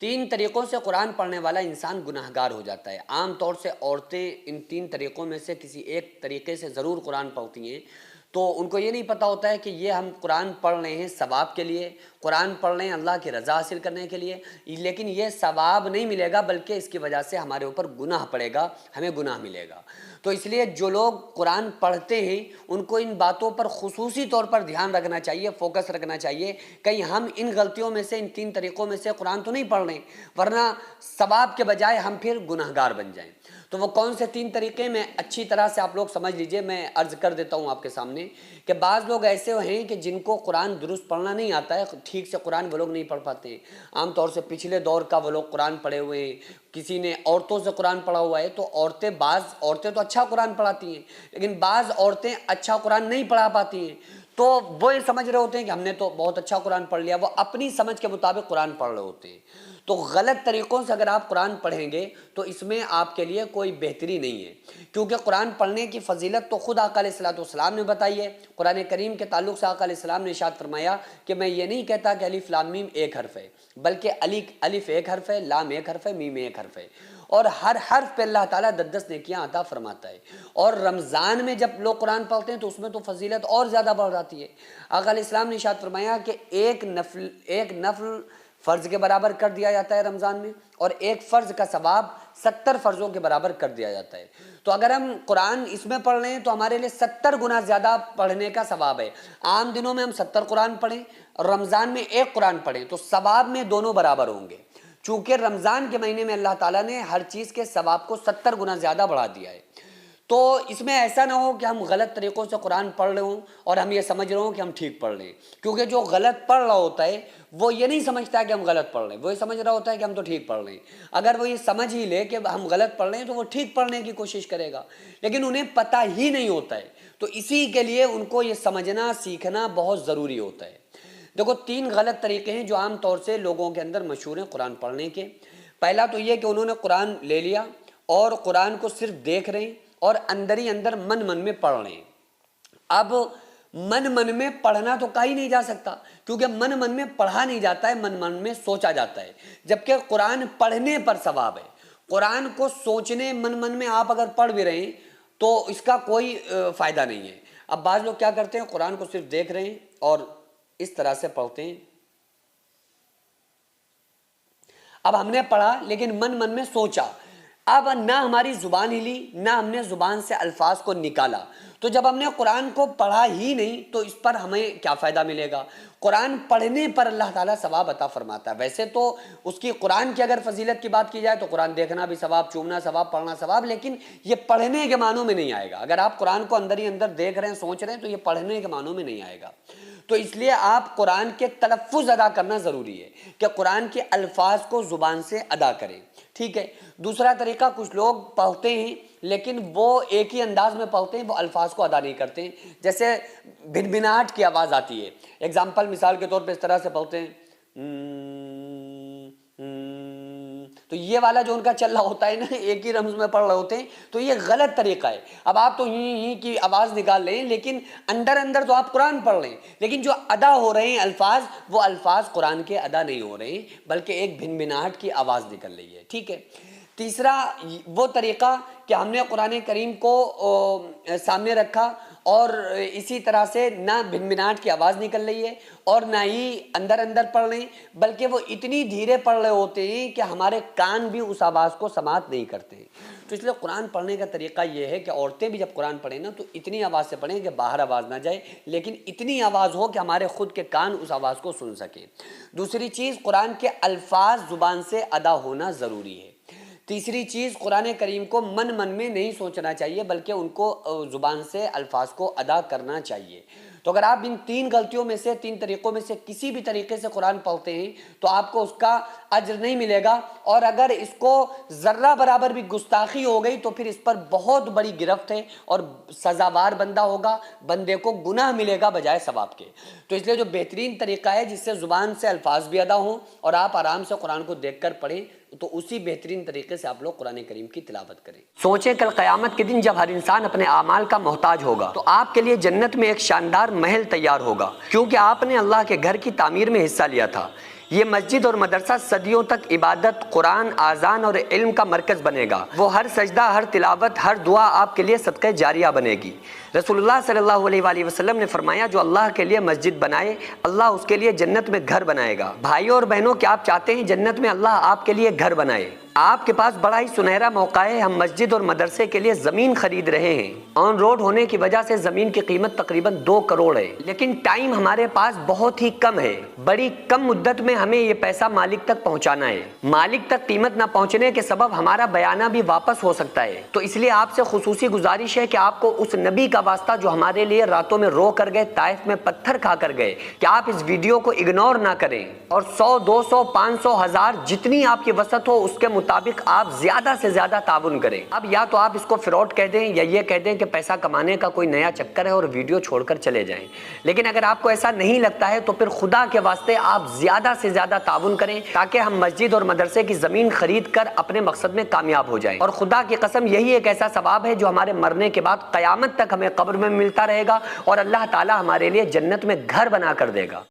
تین طریقوں سے قرآن پڑھنے والا انسان گناہگار ہو جاتا ہے۔ عام طور سے عورتیں ان تین طریقوں میں سے کسی ایک طریقے سے ضرور قرآن پڑھتی ہیں، تو ان کو یہ نہیں پتہ ہوتا ہے کہ یہ ہم قرآن پڑھ رہے ہیں ثواب کے لیے، قرآن پڑھ رہے ہیں اللہ کی رضا حاصل کرنے کے لیے، لیکن یہ ثواب نہیں ملے گا بلکہ اس کی وجہ سے ہمارے اوپر گناہ پڑے گا، ہمیں گناہ ملے گا۔ تو اس لیے جو لوگ قرآن پڑھتے ہیں ان کو ان باتوں پر خصوصی طور پر دھیان رکھنا چاہیے، فوکس رکھنا چاہیے، کہیں ہم ان غلطیوں میں سے، ان تین طریقوں میں سے قرآن تو نہیں پڑھ رہے ورنہ ثواب کے بجائے ہم پھر گناہگار بن جائیں۔ تو وہ کون سے تین طریقے میں اچھی طرح سے آپ لوگ سمجھ لیجئے، میں عرض کر دیتا ہوں آپ کے سامنے کہ بعض لوگ ایسے ہیں کہ جن کو قرآن درست پڑھنا نہیں آتا ہے، ٹھیک سے قرآن وہ لوگ نہیں پڑھ پاتے ہیں۔ عام طور سے پچھلے دور کا وہ لوگ قرآن پڑھے ہوئے ہیں، کسی نے عورتوں سے قرآن پڑھا ہوا ہے، تو بعض عورتیں تو اچھا قرآن پڑھاتی ہیں لیکن بعض عورتیں اچھا قرآن نہیں پڑھا پاتی ہیں، تو وہ یہ سمجھ رہے ہوتے ہیں کہ ہم نے تو بہت اچھا قرآن پڑھ لیا، وہ اپنی سمجھ کے مطابق قرآن پڑھ رہے ہوتے ہیں۔ تو غلط طریقوں سے اگر آپ قرآن پڑھیں گے تو اس میں آپ کے لیے کوئی بہتری نہیں ہے، کیونکہ قرآن پڑھنے کی فضیلت تو خود آقا علیہ السلام نے بتائی ہے۔ قرآن کریم کے تعلق سے آقا علیہ السلام نے ارشاد فرمایا کہ میں یہ نہیں کہتا کہ الف لام میم ایک حرف ہے، بلکہ الف ایک حرف ہے، لام ایک حرف ہے، میم ایک حرف ہے، اور ہر حرف پہ اللہ تعالیٰ 10 نیکیاں عطا فرماتا ہے۔ اور رمضان میں جب لوگ قرآن پڑھتے ہیں تو اس میں تو فضیلت اور زیادہ بڑھ جاتی ہے۔ آقا علیہ السلام نے ارشاد فرمایا کہ ایک نفل فرض کے برابر کر دیا جاتا ہے رمضان میں، اور ایک فرض کا ثواب 70 فرضوں کے برابر کر دیا جاتا ہے۔ تو اگر ہم قرآن اس میں پڑھ رہے ہیں تو ہمارے لیے 70 گنا زیادہ پڑھنے کا ثواب ہے۔ عام دنوں میں ہم 70 قرآن پڑھیں اور رمضان میں ایک قرآن پڑھیں تو ثواب میں دونوں برابر ہوں گے، چونکہ رمضان کے مہینے میں اللہ تعالیٰ نے ہر چیز کے ثواب کو 70 گنا زیادہ بڑھا دیا ہے۔ تو اس میں ایسا نہ ہو کہ ہم غلط طریقوں سے قرآن پڑھ رہے ہوں اور ہم یہ سمجھ رہے ہوں کہ ہم ٹھیک پڑھ رہے ہیں، کیونکہ جو غلط پڑھ رہا ہوتا ہے وہ یہ نہیں سمجھتا کہ ہم غلط پڑھ رہے ہیں، وہ یہ سمجھ رہا ہوتا ہے کہ ہم تو ٹھیک پڑھ رہے ہیں۔ اگر وہ یہ سمجھ ہی لے کہ ہم غلط پڑھ رہے ہیں تو وہ ٹھیک پڑھنے کی کوشش کرے گا، لیکن انہیں پتہ ہی نہیں ہوتا ہے۔ تو اسی کے لیے ان کو یہ سمجھنا سیکھنا بہت ضروری ہوتا ہے۔ دیکھو، 3 غلط طریقے ہیں جو عام طور سے لوگوں کے اندر مشہور ہیں قرآن پڑھنے کے۔ پہلا تو یہ کہ انہوں نے قرآن لے لیا اور قرآن کو صرف دیکھ رہے ہیں اور اندر ہی اندر من میں پڑھ رہے ہیں۔ اب من میں پڑھنا تو کہیں نہیں جا سکتا، کیونکہ من میں پڑھا نہیں جاتا ہے، من میں سوچا جاتا ہے، جبکہ قرآن پڑھنے پر ثواب ہے۔ قرآن کو سوچنے من میں آپ اگر پڑھ بھی رہے ہیں تو اس کا کوئی فائدہ نہیں ہے۔ اب بعض لوگ کیا کرتے ہیں، قرآن کو صرف دیکھ رہے ہیں اور اس طرح سے پڑھتے ہیں۔ اب ہم نے پڑھا لیکن من میں سوچا، اب نہ ہماری زبان ہلی نہ ہم نے زبان سے الفاظ کو نکالا، تو جب ہم نے قرآن کو پڑھا ہی نہیں تو اس پر ہمیں کیا فائدہ ملے گا؟ قرآن پڑھنے پر اللہ تعالیٰ ثواب عطا فرماتا ہے۔ ویسے تو اس کی قرآن کی اگر فضیلت کی بات کی جائے تو قرآن دیکھنا بھی ثواب، چومنا ثواب، پڑھنا ثواب، لیکن یہ پڑھنے کے معنوں میں نہیں آئے گا۔ اگر آپ قرآن کو اندر ہی اندر دیکھ رہے ہیں، سوچ رہے ہیں، تو یہ پڑھنے کے معنوں میں نہیں آئے گا۔ تو اس لیے آپ قرآن کے تلفظ ادا کرنا ضروری ہے کہ قرآن کے الفاظ کو زبان سے ادا کریں، ٹھیک ہے۔ دوسرا طریقہ، کچھ لوگ پڑھتے ہیں لیکن وہ ایک ہی انداز میں پڑھتے ہیں، وہ الفاظ کو ادا نہیں کرتے ہیں، جیسے بھنبھناہٹ کی آواز آتی ہے۔ ایگزامپل، مثال کے طور پہ اس طرح سے پڑھتے ہیں، تو یہ والا جو ان کا چل رہا ہوتا ہے نا، ایک ہی رمز میں پڑھ رہے ہوتے ہیں، تو یہ غلط طریقہ ہے۔ اب آپ تو ہی کی آواز نکال رہے ہیں لیکن اندر تو آپ قرآن پڑھ رہے ہیں، لیکن جو ادا ہو رہے ہیں الفاظ، وہ الفاظ قرآن کے ادا نہیں ہو رہے ہیں بلکہ ایک بھنبھناہٹ کی آواز نکل رہی ہے، ٹھیک ہے۔ تیسرا وہ طریقہ کہ ہم نے قرآن کریم کو سامنے رکھا اور اسی طرح سے نہ بھنبھناہٹ کی آواز نکل رہی ہے اور نہ ہی اندر پڑھ رہے ہیں، بلکہ وہ اتنی دھیرے پڑھ رہے ہوتے ہیں کہ ہمارے کان بھی اس آواز کو سماعت نہیں کرتے ہیں۔ تو اس لیے قرآن پڑھنے کا طریقہ یہ ہے کہ عورتیں بھی جب قرآن پڑھیں نا تو اتنی آواز سے پڑھیں کہ باہر آواز نہ جائے، لیکن اتنی آواز ہو کہ ہمارے خود کے کان اس آواز کو سن سکیں۔ دوسری چیز، قرآن کے الفاظ زبان سے ادا ہونا ضروری ہے۔ تیسری چیز، قرآن کریم کو من میں نہیں سوچنا چاہیے بلکہ ان کو زبان سے الفاظ کو ادا کرنا چاہیے۔ تو اگر آپ ان 3 غلطیوں میں سے، 3 طریقوں میں سے کسی بھی طریقے سے قرآن پڑھتے ہیں تو آپ کو اس کا اجر نہیں ملے گا، اور اگر اس کو ذرہ برابر بھی گستاخی ہو گئی تو پھر اس پر بہت بڑی گرفت ہے اور سزاوار بندہ ہوگا، بندے کو گناہ ملے گا بجائے ثواب کے۔ تو اس لیے جو بہترین طریقہ ہے جس سے زبان سے الفاظ بھی ادا ہوں اور آپ آرام سے قرآن کو دیکھ کر پڑھیں، تو اسی بہترین طریقے سے آپ لوگ قرآن کریم کی تلاوت کریں۔ سوچیں کل قیامت کے دن جب ہر انسان اپنے اعمال کا محتاج ہوگا تو آپ کے لیے جنت میں ایک شاندار محل تیار ہوگا، کیونکہ آپ نے اللہ کے گھر کی تعمیر میں حصہ لیا تھا۔ یہ مسجد اور مدرسہ صدیوں تک عبادت، قرآن، آذان اور علم کا مرکز بنے گا۔ وہ ہر سجدہ، ہر تلاوت، ہر دعا آپ کے لیے صدقہ جاریہ بنے گی۔ رسول اللہ صلی اللہ علیہ وآلہ وسلم نے فرمایا جو اللہ کے لیے مسجد بنائے اللہ اس کے لیے جنت میں گھر بنائے گا۔ بھائیوں اور بہنوں، کیا آپ چاہتے ہیں جنت میں اللہ آپ کے لیے گھر بنائے؟ آپ کے پاس بڑا ہی سنہرا موقع ہے۔ ہم مسجد اور مدرسے کے لیے زمین خرید رہے ہیں۔ آن روڈ ہونے کی وجہ سے زمین کی قیمت تقریباً 2 کروڑ ہے، لیکن ٹائم ہمارے پاس بہت ہی کم ہے۔ بڑی کم مدت میں ہمیں یہ پیسہ مالک تک پہنچانا ہے۔ مالک تک قیمت نہ پہنچنے کے سبب ہمارا بیانہ بھی واپس ہو سکتا ہے۔ تو اس لیے آپ سے خصوصی گزارش ہے کہ آپ کو اس نبی کا واسطہ جو ہمارے لیے راتوں میں رو کر گئے، طائف میں پتھر کھا کر گئے، کہ آپ اس ویڈیو کو اگنور نہ کریں اور 100، 200، 500، 1000 جتنی آپ کی وسعت ہو اس کے مطابق آپ زیادہ سے زیادہ تعاون کریں۔ اب یا تو آپ اس کو فراڈ کہہ دیں یا یہ کہہ دیں کہ پیسہ کمانے کا کوئی نیا چکر ہے اور ویڈیو چھوڑ کر چلے جائیں، لیکن اگر آپ کو ایسا نہیں لگتا ہے تو پھر خدا کے واسطے آپ زیادہ سے زیادہ تعاون کریں تاکہ ہم مسجد اور مدرسے کی زمین خرید کر اپنے مقصد میں کامیاب ہو جائیں۔ اور خدا کی قسم یہی ایک ایسا ثواب ہے جو ہمارے مرنے کے بعد قیامت تک ہمیں قبر میں ملتا رہے گا اور اللہ تعالی ہمارے لیے جنت میں گھر بنا کر دے گا۔